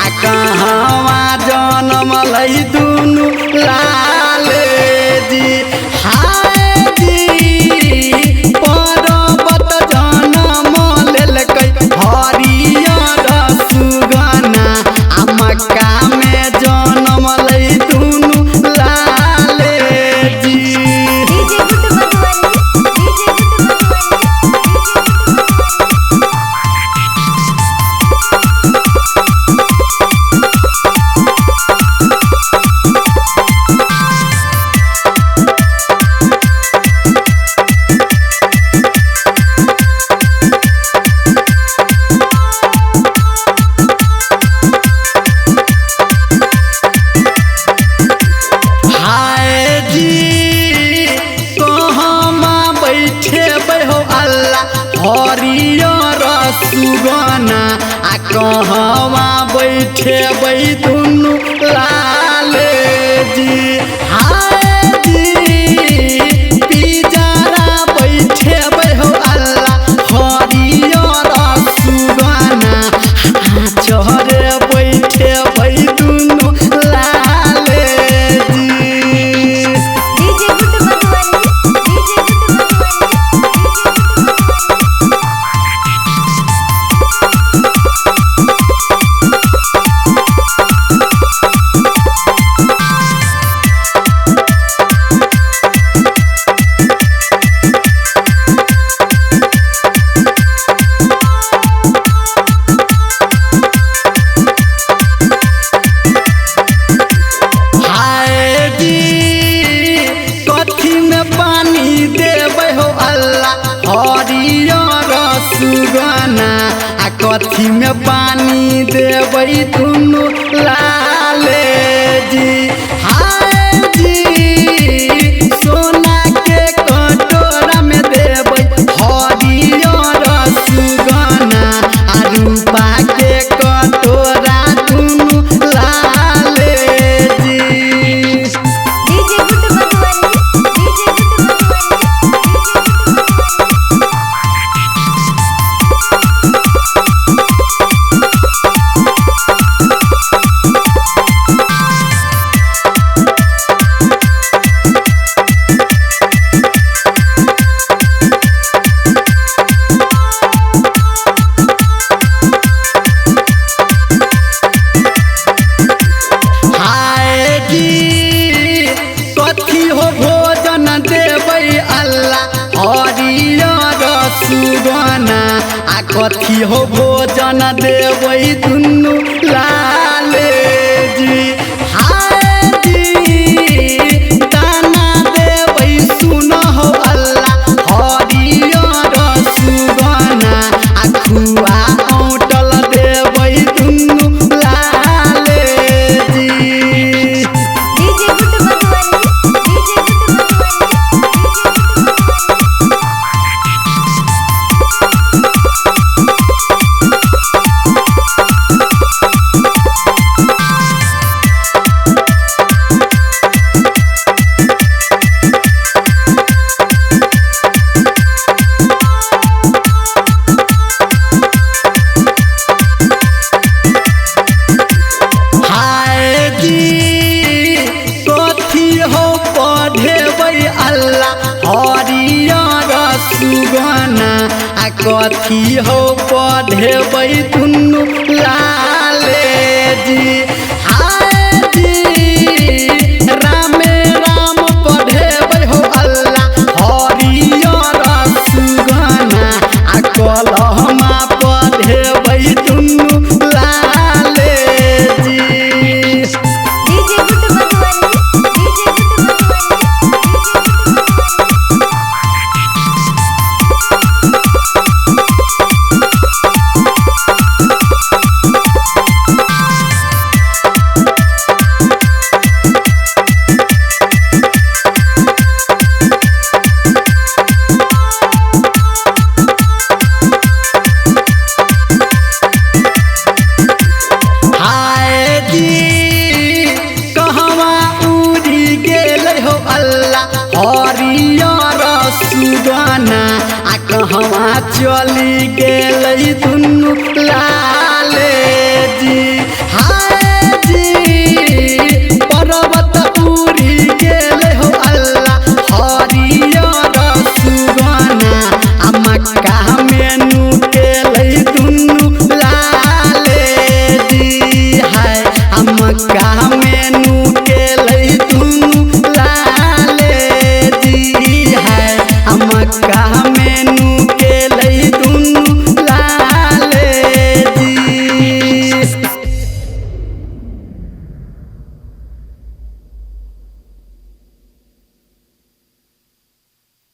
आ कहवा जन्म लई दुनु लाले जी। हाय जी पर्वत जन्म लेलकै हरियर सुगना आ मक्का में जन्म लई दुनु लाले जी। हरियर सुगना आ कहवा बैठे दुनु लाले जी। हाय जी पिजरा बैठे हो अल्लाह हरियर सुगना चहरे बैठे दुनु लाले जी। हरियर सुगना आ कथी में पानी देबै दुनु लाले जी। हाय जी सोना के कटोरा में देबै हरियर सुगना आ रूपा के कटोरा दुनु लाले जी। कथी हो भोजन देबै अल्लाह हरियर सुगना आ कथी हो भोजन देबै दुनु लाले जी। हाय जी दाना देबै सुन हो अल्लाह हरियर सुगना आ खुआ औटल देबै दुनु लाले जी। हरियर सुगना आ कथी हो पढ़ेबै दुनु लाले जी। हाय जी रामे राम पढ़ेबै हो अल्लाह हरियर सुगना आ कलमा पढ़ेबै दुनु लाले जी। कहवा चली गेलै दुनु लाले जी। का